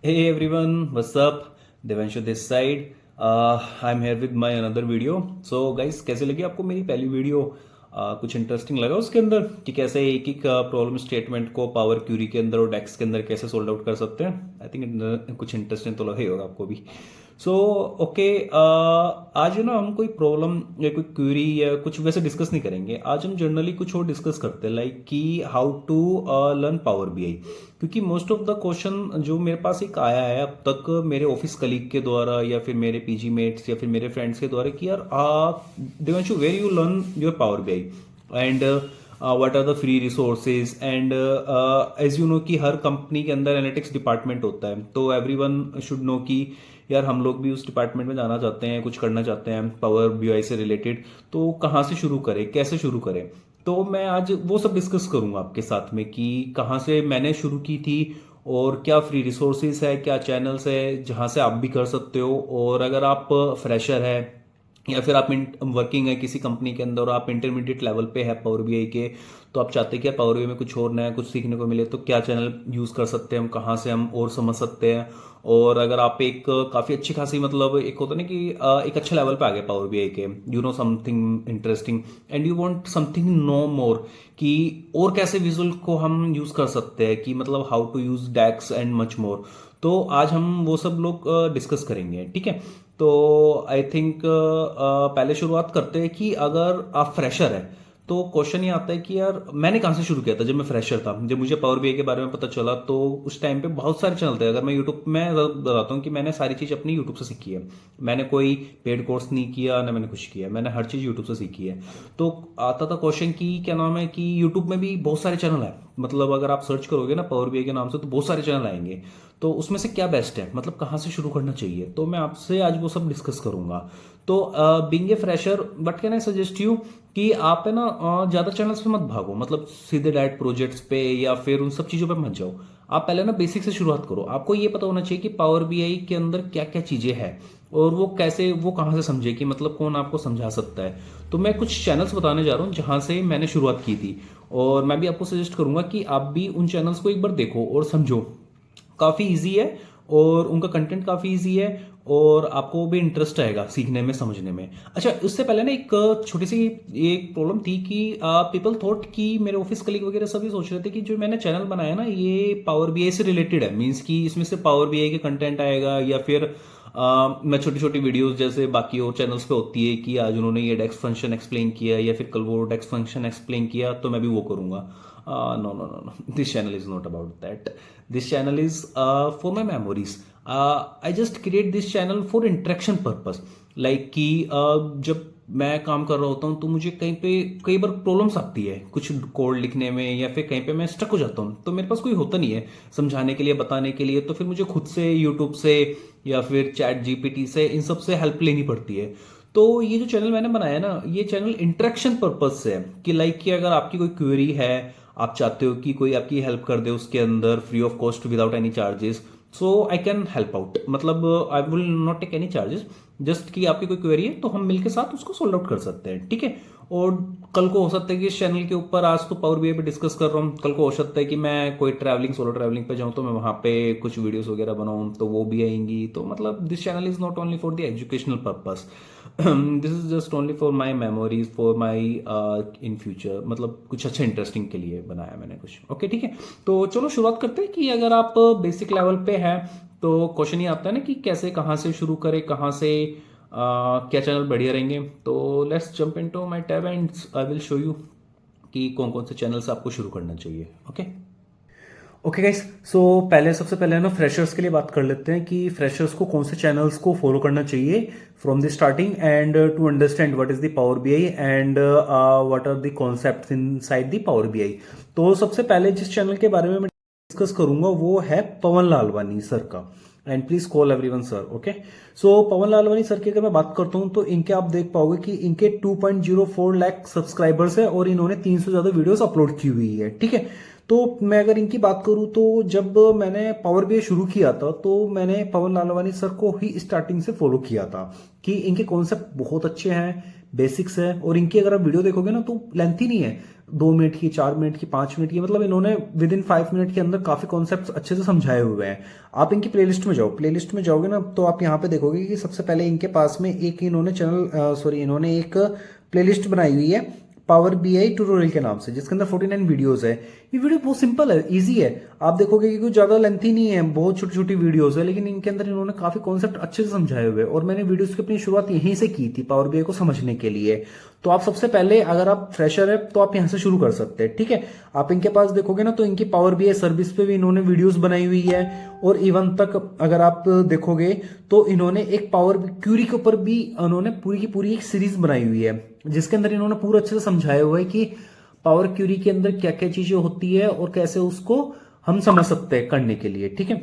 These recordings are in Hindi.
Hey everyone, what's up? Devanshu this side. I'm here with my another video. So guys, कैसे लगी आपको मेरी पहली वीडियो? कुछ इंटरेस्टिंग लगा उसके अंदर कि कैसे एक एक प्रॉब्लम स्टेटमेंट को पावर क्यूरी के अंदर और डेक्स के अंदर कैसे सोल्व आउट कर सकते हैं? आई थिंक कुछ इंटरेस्टिंग तो लगा ही होगा आपको भी. सो ओके, आज ना हम कोई प्रॉब्लम या कोई क्यूरी या कुछ वैसे डिस्कस नहीं करेंगे. आज हम जनरली कुछ और डिस्कस करते हैं, लाइक कि how to learn Power BI. क्योंकि मोस्ट ऑफ द क्वेश्चन जो मेरे पास एक आया है अब तक मेरे ऑफिस कलीग के द्वारा या फिर मेरे पीजी मेट्स या फिर मेरे फ्रेंड्स के द्वारा कि यार Devanshu, where you learn your Power BI and what are the free resources and as you know कि हर कंपनी के अंदर एनालिटिक्स डिपार्टमेंट होता है. तो एवरीवन शुड नो कि यार हम लोग भी उस डिपार्टमेंट में जाना चाहते हैं, कुछ करना चाहते हैं पावर बीआई से रिलेटेड. तो कहाँ से शुरू करें, कैसे शुरू करें? तो मैं आज वो सब डिस्कस करूंगा आपके साथ में कि कहाँ से मैंने शुरू की थी और क्या फ्री रिसोर्सेज है, क्या चैनल्स है जहाँ से आप भी कर सकते हो. और अगर आप फ्रेशर है या फिर आप वर्किंग है किसी कंपनी के अंदर और आप इंटरमीडिएट लेवल पे है पावर बीआई के, तो आप चाहते हैं कि पावर बीआई में कुछ और नया कुछ सीखने को मिले, तो क्या चैनल यूज़ कर सकते हैं हम, कहाँ से हम और समझ सकते हैं. और अगर आप एक काफ़ी अच्छी खासी मतलब एक होता है ना कि एक अच्छे लेवल पे आ गए पावर बीआई के, you know something interesting and you want something know more कि और कैसे विजुअल को हम यूज़ कर सकते हैं, कि मतलब how to use DAX and much more. तो आज हम वो सब लोग डिस्कस करेंगे, ठीक है. तो आई थिंक पहले शुरुआत करते हैं कि अगर आप फ्रेशर है तो क्वेश्चन ये आता है कि यार मैंने कहाँ से शुरू किया था. जब मैं फ्रेशर था, जब मुझे पावर बीआई के बारे में पता चला, तो उस टाइम पे बहुत सारे चैनल थे. अगर मैं यूट्यूब में बताता हूँ कि मैंने सारी चीज़ अपनी यूट्यूब से सीखी है. मैंने कोई पेड कोर्स नहीं किया, ना मैंने कुछ किया, मैंने हर चीज़ यूट्यूब से सीखी है. तो आता था क्वेश्चन की क्या नाम है कि यूट्यूब में भी बहुत सारे चैनल है. मतलब अगर आप सर्च करोगे ना पावर बीआई के नाम से तो बहुत सारे चैनल आएंगे. तो उसमें से क्या बेस्ट है, मतलब कहाँ से शुरू करना चाहिए, तो मैं आपसे आज वो सब डिस्कस करूंगा. तो being a fresher what can I suggest you कि आप है ना ज़्यादा चैनल्स पे मत भागो, मतलब सीधे डायरेक्ट प्रोजेक्ट्स पे या फिर उन सब चीज़ों पे मत जाओ. आप पहले ना बेसिक से शुरुआत करो. आपको ये पता होना चाहिए कि पावर बीआई के अंदर क्या क्या चीज़ें हैं और वो कैसे, वो कहाँ से समझे, कि मतलब कौन आपको समझा सकता है. तो मैं कुछ चैनल्स बताने जा रहा हूँ जहाँ से मैंने शुरुआत की थी, और मैं भी आपको सजेस्ट करूंगा कि आप भी उन चैनल्स को एक बार देखो और समझो. काफ़ी इजी है और उनका कंटेंट काफ़ी इजी है और आपको भी इंटरेस्ट आएगा सीखने में, समझने में. अच्छा, उससे पहले ना एक छोटी सी एक प्रॉब्लम थी कि पीपल थॉट कि मेरे ऑफिस कलीग वगैरह सभी सोच रहे थे कि जो मैंने चैनल बनाया ना ये पावर बीआई से रिलेटेड है, मीन्स कि इसमें से पावर बीआई के कंटेंट आएगा, या फिर मैं छोटी छोटी वीडियोस जैसे बाकी और चैनल्स पे होती है कि आज उन्होंने ये डेक्स फंक्शन एक्सप्लेन किया या फिर कल वो डेक्स फंक्शन एक्सप्लेन किया तो मैं भी वो करूंगा. No no no no, this channel is not about that. This channel is for my memories. I just create this channel for interaction purpose. Like कि जब मैं काम कर रहा होता हूँ तो मुझे कहीं पे कई बार प्रॉब्लम्स आती है कुछ कोड लिखने में, या फिर कहीं पे मैं स्टक हो जाता हूँ तो मेरे पास कोई होता नहीं है समझाने के लिए, बताने के लिए. तो फिर मुझे खुद से यूट्यूब से या फिर चैट जीपीटी से इन सब से हेल्प लेनी पड़ती है. तो ये जो चैनल मैंने बनाया ना, ये चैनल इंटरेक्शन पर्पज से है कि लाइक कि अगर आपकी कोई क्वेरी है, आप चाहते हो कि कोई आपकी हेल्प कर दे उसके अंदर free of cost without any charges, so I can help out. मतलब I will not take any charges, just कि आपकी कोई क्वेरी है तो हम मिलकर साथ उसको सोल्व आउट कर सकते हैं, ठीक है. और कल को हो सकता है कि इस चैनल के ऊपर आज तो पावर बीआई पे डिस्कस कर रहा हूँ, कल को हो सकता है कि मैं कोई ट्रैवलिंग सोलो ट्रैवलिंग पे जाऊँ तो मैं वहाँ पे कुछ वीडियोस वगैरह बनाऊँ तो वो भी आएंगी. तो मतलब this channel is not only for the educational purpose, this is just only for my memories, for my in future, मतलब कुछ अच्छा इंटरेस्टिंग के लिए बनाया मैंने कुछ. ओके, ठीक है. तो चलो शुरुआत करते हैं कि अगर आप बेसिक लेवल पे हैं तो क्वेश्चन ये आता है ना कि कैसे, कहाँ से शुरू करें, कहाँ से क्या चैनल बढ़िया रहेंगे. तो let's jump into my tab and I will show you कि कौन कौन से चैनल से आपको शुरू करना चाहिए. ओके ओके गाइस, सो पहले सबसे पहले ना फ्रेशर्स के लिए बात कर लेते हैं कि फ्रेशर्स को कौन से चैनल्स को फॉलो करना चाहिए from the starting and to understand what is the Power BI and what are the concepts inside the Power BI. तो सबसे पहले जिस चैनल के बारे में मैं डिस्कस करूंगा वो है पवन लालवानी सर का, and please call everyone sir. Okay, so Pawan Lalwani sir की अगर मैं बात करता हूं तो इनके आप देख पाओगे कि इनके 2.04 लाख सब्सक्राइबर्स है और इन्होंने 300 से ज्यादा वीडियोस अपलोड की हुई है, ठीक है. तो मैं अगर इनकी बात करूं तो जब मैंने पावर बीआई शुरू किया था तो मैंने पवन लालवानी सर को ही स्टार्टिंग से फॉलो किया था कि इनके कॉन्सेप्ट बहुत अच्छे हैं. बेसिक्स है। और इनकी अगर आप वीडियो देखोगे ना तो लेंथी नहीं है, 2 मिनट की, 4 मिनट की, 5 मिनट की, मतलब इन्होंने विद इन 5 मिनट के अंदर काफी कॉन्सेप्ट अच्छे से समझाए हुए हैं। आप इनकी प्लेलिस्ट में जाओ, प्लेलिस्ट में जाओगे ना तो आप यहाँ पे देखोगे कि सबसे पहले इनके पास में एक इन्होंने इन्होंने एक प्लेलिस्ट बनाई हुई है पावर बीआई ट्यूटोरियल के नाम से, जिसके अंदर 49 वीडियोस है। ये वीडियो बहुत सिंपल है, इजी है। आप देखोगे कि कुछ ज्यादा लेंथी नहीं है, बहुत छोटी छोटी वीडियोस है, लेकिन इनके अंदर इन्होंने काफी कॉन्सेप्ट अच्छे से समझाए हुए हैं। और मैंने वीडियोस की अपनी शुरुआत यहीं से की थी, पावर बीआई को समझने के लिए। तो आप सबसे पहले अगर आप फ्रेशर है तो आप यहां से शुरू कर सकते हैं, ठीक है। आप इनके पास देखोगे ना तो इनकी पावर बीआई सर्विस पे भी इन्होंने वीडियोस बनाई हुई है। और इवन तक अगर आप देखोगे तो इन्होंने एक पावर क्यूरी के ऊपर भी इन्होंने पूरी की पूरी एक सीरीज बनाई हुई है, जिसके अंदर इन्होंने पूरा अच्छे से समझाया हुआ है कि पावर क्यूरी के अंदर क्या क्या चीजें होती है और कैसे उसको हम समझ सकते हैं करने के लिए, ठीक है।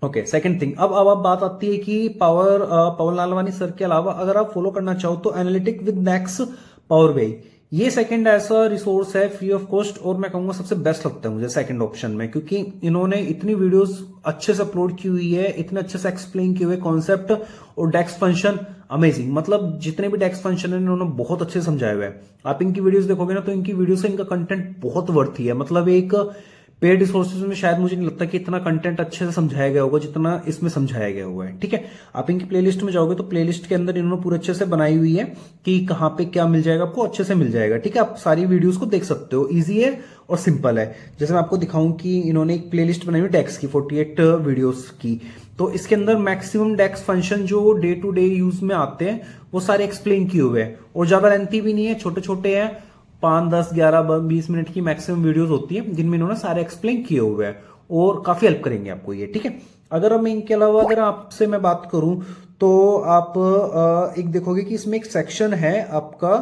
ओके, सेकंड थिंग, अब बात आती है कि पवन लालवानी सर के अलावा अगर आप फॉलो करना चाहो तो analytic with next power BI, ये सेकंड ऐसा रिसोर्स है फ्री ऑफ कॉस्ट, और मैं कहूंगा सबसे बेस्ट लगता है मुझे सेकंड ऑप्शन में, क्योंकि इन्होंने इतनी वीडियोस अच्छे से अपलोड की हुई है, इतने अच्छे से एक्सप्लेन किए हुए कॉन्सेप्ट और डेक्स फंक्शन अमेजिंग। मतलब जितने भी डेक्स फंक्शन है इन्होंने बहुत अच्छे से समझाए हुए हैं। आप इनकी वीडियोस देखोगे ना तो इनकी वीडियो से इनका कंटेंट बहुत वर्थी है। मतलब एक पेड रिसोर्सेज में शायद मुझे नहीं लगता कि इतना कंटेंट अच्छे से समझाया गया होगा जितना इसमें समझाया गया हुआ है, ठीक है। आप इनकी प्लेलिस्ट में जाओगे तो प्लेलिस्ट के अंदर इन्होंने पूरे अच्छे से बनाई हुई है कि कहाँ पे क्या मिल जाएगा, आपको अच्छे से मिल जाएगा, ठीक है। आप सारी वीडियोस को देख सकते हो, इजी है और सिंपल है। जैसे मैं आपको दिखाऊं कि इन्होंने एक प्लेलिस्ट बनाई हुई डेक्स की 48 वीडियोस की, तो इसके अंदर मैक्सिमम डेक्स फंक्शन जो डे टू डे यूज में आते हैं वो सारे एक्सप्लेन किए हुए हैं, और ज्यादा लेंथी भी नहीं है, छोटे छोटे हैं, 5, 10, 11, 20 मिनट की मैक्सिमम वीडियोस होती है जिनमें इन्होंने सारे एक्सप्लेन किए हुए हैं, और काफी हेल्प करेंगे आपको ये, ठीक है। अगर हम इनके अलावा अगर आपसे मैं बात करूं तो आप एक देखोगे कि इसमें एक सेक्शन है आपका,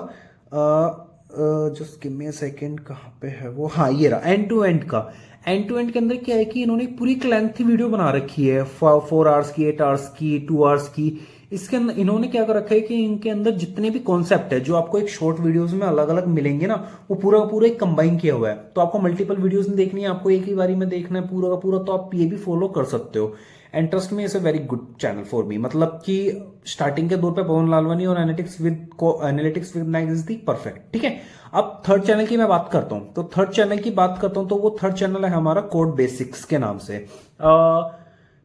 just give me a second, कहाँ पे है वो, हाँ ये रहा, एंड टू एंड का। एंड टू एंड के अंदर क्या है कि इन्होंने पूरी एक लेंथी वीडियो बना रखी है, 4 आवर्स की, 8 आवर्स की, 2 आवर्स की। इसके अंदर इन्होंने क्या कर रखा है कि इनके अंदर जितने भी कॉन्सेप्ट है जो आपको एक शॉर्ट वीडियोस में अलग अलग मिलेंगे ना, वो पूरा का पूरा एक कंबाइन किया हुआ है। तो आपको मल्टीपल वीडियोस नहीं देखनी है, आपको एक ही बारी में देखना है पूरा का पूरा, तो आप ये भी फॉलो कर सकते हो। And trust me, it's a very good channel for me. मतलब कि स्टार्टिंग के दौर पे पवन लालवानी और analytics with Naik is the perfect, ठीक है। अब थर्ड चैनल की मैं बात करता हूं, तो थर्ड चैनल की बात करता हूं तो वो थर्ड चैनल है हमारा कोड बेसिक्स के नाम से।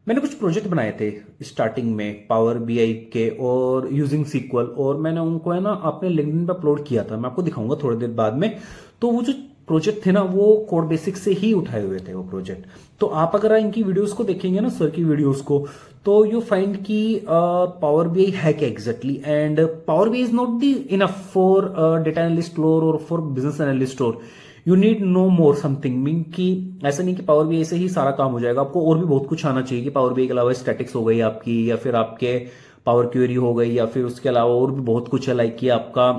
मैंने कुछ प्रोजेक्ट बनाए थे स्टार्टिंग में पावर बीआई के और यूजिंग सीक्वल, और मैंने उनको है ना अपने लिंक्डइन पे अपलोड किया था, मैं आपको दिखाऊंगा थोड़ी देर बाद में। तो वो जो प्रोजेक्ट थे ना वो कोड बेसिक्स से ही उठाए हुए थे वो प्रोजेक्ट। तो आप अगर इनकी वीडियोस को देखेंगे ना, सर की वीडियोस को, तो यू फाइंड कि पावर बीआई है क्या exactly, and Power BI is not the enough for data analyst और फॉर बिजनेस एनालिस्ट, और you need no more something, mean कि ऐसा नहीं कि पावर बीआई से ही सारा काम हो जाएगा, आपको और भी बहुत कुछ आना चाहिए। कि पावर बीआई के अलावा स्टैटिक्स हो गई आपकी, या फिर आपके पावर क्वेरी हो गई, या फिर उसके अलावा और भी बहुत कुछ है, लाइक कि आपका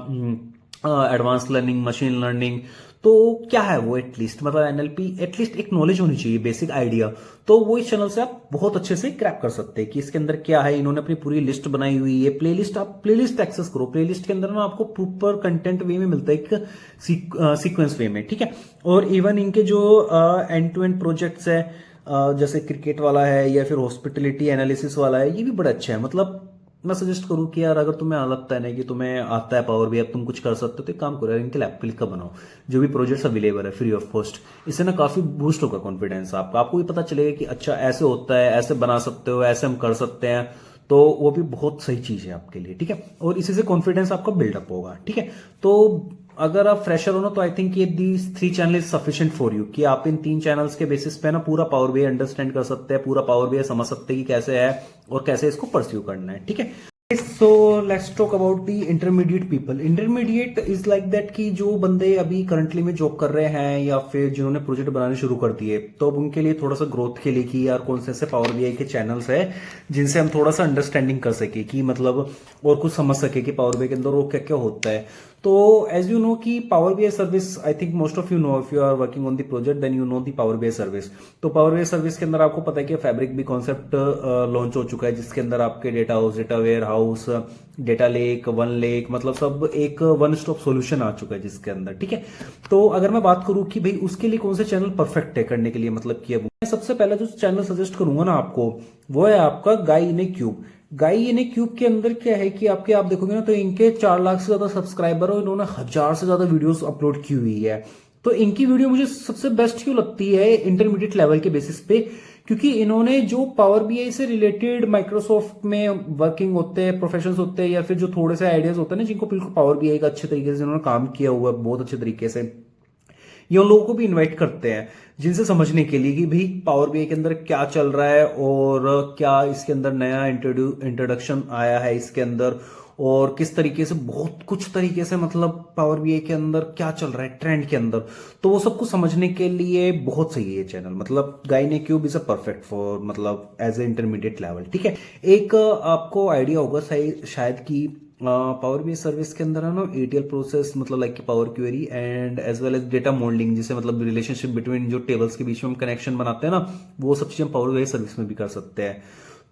एडवांस लर्निंग, मशीन लर्निंग। तो क्या है वो, एटलीस्ट मतलब एनएलपी, एटलीस्ट एक नॉलेज होनी चाहिए, बेसिक आइडिया। तो वो इस चैनल से आप बहुत अच्छे से क्रैक कर सकते हैं कि इसके अंदर क्या है। इन्होंने अपनी पूरी लिस्ट बनाई हुई है, प्लेलिस्ट, आप प्लेलिस्ट एक्सेस करो, प्लेलिस्ट के अंदर ना आपको प्रॉपर कंटेंट वे में मिलता है, एक सीक्वेंस वे में, ठीक है। और इवन इनके जो एंड टू एंड प्रोजेक्ट्स है, जैसे क्रिकेट वाला है या फिर हॉस्पिटलिटी एनालिसिस वाला है, ये भी बड़ा अच्छा है। मतलब मैं सजेस्ट करूं कि यार अगर तुम्हें लगता है ना कि तुम्हें आता है पावर बीआई, तुम कुछ कर सकते हो, तो एक काम करो यार, इनके लैप पे लिख कर बनाओ जो भी प्रोजेक्ट्स अवेलेबल है फ्री ऑफ कॉस्ट। इससे ना काफी बूस्ट होगा कॉन्फिडेंस आपका, आपको भी पता चलेगा कि अच्छा ऐसे होता है, ऐसे बना सकते हो, ऐसे हम कर सकते हैं। तो वो भी बहुत सही चीज है आपके लिए, ठीक है। और इसी से कॉन्फिडेंस आपका बिल्डअप होगा, ठीक है। तो अगर आप फ्रेशर हो ना तो आई थिंक ये these 3 channel is sufficient for you, कि आप इन 3 चैनल्स के बेसिस पे ना पूरा पावर बीआई अंडरस्टैंड कर सकते हैं, पूरा पावर बीआई समझ सकते हैं कि कैसे है और कैसे इसको परस्यू करना है, ठीक है। So let's talk about the intermediate people. Intermediate is like that कि जो बंदे अभी करंटली में जॉब कर रहे हैं या फिर जिन्होंने प्रोजेक्ट बनाने शुरू कर दिए, तो अब उनके लिए थोड़ा सा ग्रोथ के लिए कि यार कौन से ऐसे पावर बीआई के चैनल्स है जिनसे हम थोड़ा सा अंडरस्टैंडिंग कर सके, कि मतलब और कुछ समझ सके कि पावर बीआई के अंदर वो क्या क्या होता है। तो एज यू नो कि Power BI service, I think most of you know, if you are working on the project then you know the Power BI service. तो पावर बीआई सर्विस के अंदर आपको पता है कि फैब्रिक भी कॉन्सेप्ट लॉन्च हो चुका है, जिसके अंदर आपके data house, data warehouse, data lake, OneLake, मतलब सब एक वन स्टॉप सॉल्यूशन आ चुका है जिसके अंदर, ठीक है। तो अगर मैं बात करूं कि भाई उसके लिए कौन से चैनल परफेक्ट है करने के लिए, मतलब कि अब मैं सबसे पहले जो चैनल सजेस्ट करूंगा ना आपको, वो है आपका गाई इन ए क्यूब। गाई ने क्यूब के अंदर क्या है कि आपके आप देखोगे ना तो इनके 4 लाख से ज्यादा सब्सक्राइबर और इन्होंने 1000 से ज्यादा वीडियोस अपलोड की हुई है। तो इनकी वीडियो मुझे सबसे बेस्ट क्यों लगती है इंटरमीडिएट लेवल के बेसिस पे, क्योंकि इन्होंने जो पावर बीआई से रिलेटेड माइक्रोसॉफ्ट में वर्किंग होते हैं प्रोफेशंस होते हैं या फिर जो थोड़े से आइडियाज होते हैं ना जिनको बिल्कुल पावर बीआई का अच्छे तरीके से इन्होंने काम किया हुआ है बहुत अच्छे तरीके से, ये उन लोगों को भी इनवाइट करते हैं जिनसे समझने के लिए कि भाई पावर बीआई के अंदर क्या चल रहा है और क्या इसके अंदर नया इंट्रोडक्शन आया है इसके अंदर, और किस तरीके से बहुत कुछ तरीके से मतलब पावर बीआई के अंदर क्या चल रहा है ट्रेंड के अंदर, तो वो सबको समझने के लिए बहुत सही है ये चैनल। मतलब Guy in a Cube is a perfect for मतलब एज ए इंटरमीडिएट लेवल। ठीक है, एक आपको आइडिया होगा शायद कि पावर बीआई सर्विस के अंदर है ना एटीएल प्रोसेस मतलब like Power Query and as well as data modelling, जिसे मतलब रिलेशनशिप बिटवीन जो टेबल्स के बीच में हम कनेक्शन बनाते हैं ना, वो सब चीजें पावर बीआई सर्विस में भी कर सकते हैं।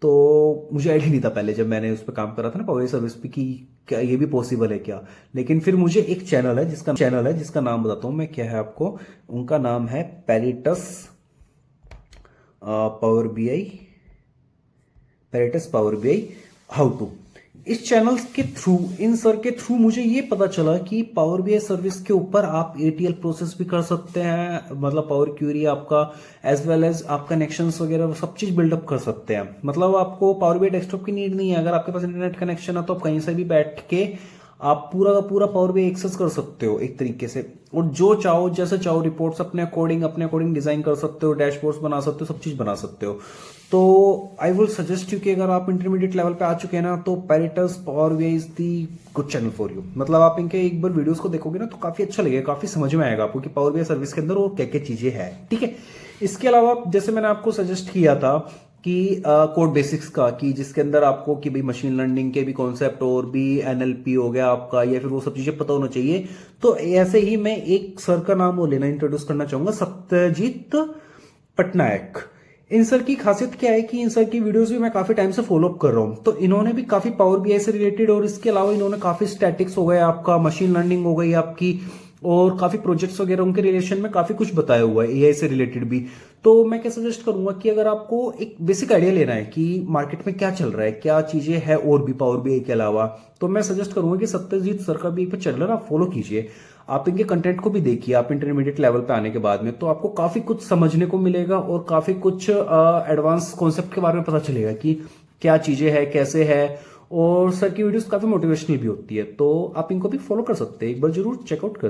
तो मुझे आइडिया नहीं था पहले जब मैंने उस पर काम करा था ना पावर बीआई सर्विस पे कि क्या ये भी पॉसिबल है क्या, लेकिन फिर मुझे एक चैनल है जिसका नाम बताता हूँ मैं क्या है आपको। उनका नाम है पेरिटस पावर बीआई, पेरिटस पावर बीआई हाउ टू। इस चैनल के थ्रू इन सर के थ्रू मुझे ये पता चला कि पावर बीआई सर्विस के ऊपर आप एटीएल प्रोसेस भी कर सकते हैं, मतलब पावर क्वेरी आपका एज वेल एज आप कनेक्शंस वगैरह सब चीज बिल्डअप कर सकते हैं। मतलब आपको पावर बीआई डेस्कटॉप की नीड नहीं है, अगर आपके पास इंटरनेट कनेक्शन है तो आप कहीं से भी बैठ के आप पूरा का पूरा पावर बीआई एक्सेस कर सकते हो एक तरीके से, और जो चाहो जैसे चाहो रिपोर्ट्स अपने अकॉर्डिंग डिजाइन कर सकते हो, डैशबोर्ड्स बना सकते हो, सब चीज बना सकते हो। तो आई विल सजेस्ट यू कि अगर आप इंटरमीडिएट लेवल पे आ चुके हैं ना तो पेरिटस Power BI is the good channel for you. मतलब आप इनके एक बार वीडियोस को देखोगे ना तो काफी अच्छा लगेगा, काफी समझ में आएगा आपको कि पावर बीआई सर्विस के अंदर और क्या क्या चीजें हैं। ठीक है, इसके अलावा जैसे मैंने आपको सजेस्ट किया था कि कोड बेसिक्स का, कि जिसके अंदर आपको कि भाई मशीन लर्निंग के भी कॉन्सेप्ट और भी एनएलपी हो गया आपका या फिर वो सब चीजें पता होना चाहिए, तो ऐसे ही मैं एक सर का नाम वो लेना इंट्रोड्यूस करना चाहूंगा, सत्यजीत पटनायक। इन सर की खासियत क्या है कि इन सर की वीडियोस भी मैं काफी टाइम से फॉलो अप कर रहा हूं, तो इन्होंने भी काफी पावर बीआई से रिलेटेड और इसके अलावा इन्होंने काफी स्टैटिक्स हो गए आपका, मशीन लर्निंग हो गई आपकी, और काफी प्रोजेक्ट्स वगैरह उनके रिलेशन में काफी कुछ बताया हुआ है एआई से रिलेटेड भी। तो मैं क्या सजेस्ट करूंगा कि अगर आपको एक बेसिक आइडिया लेना है कि मार्केट में क्या चल रहा है, क्या चीजें हैं और भी पावर बीआई के अलावा, तो मैं सजेस्ट करूंगा कि सत्यजीत सर का भी एक चैनल है ना फॉलो कीजिए, आप इनके कंटेंट को भी देखिए आप इंटरमीडिएट लेवल पे आने के बाद में, तो आपको काफी कुछ समझने को मिलेगा और काफी कुछ एडवांस कॉन्सेप्ट के बारे में पता चलेगा कि क्या चीजें हैं कैसे है, और सर की वीडियोस काफी मोटिवेशनल भी होती है, तो आप इनको भी फॉलो कर सकते हैं, एक बार जरूर चेकआउट कर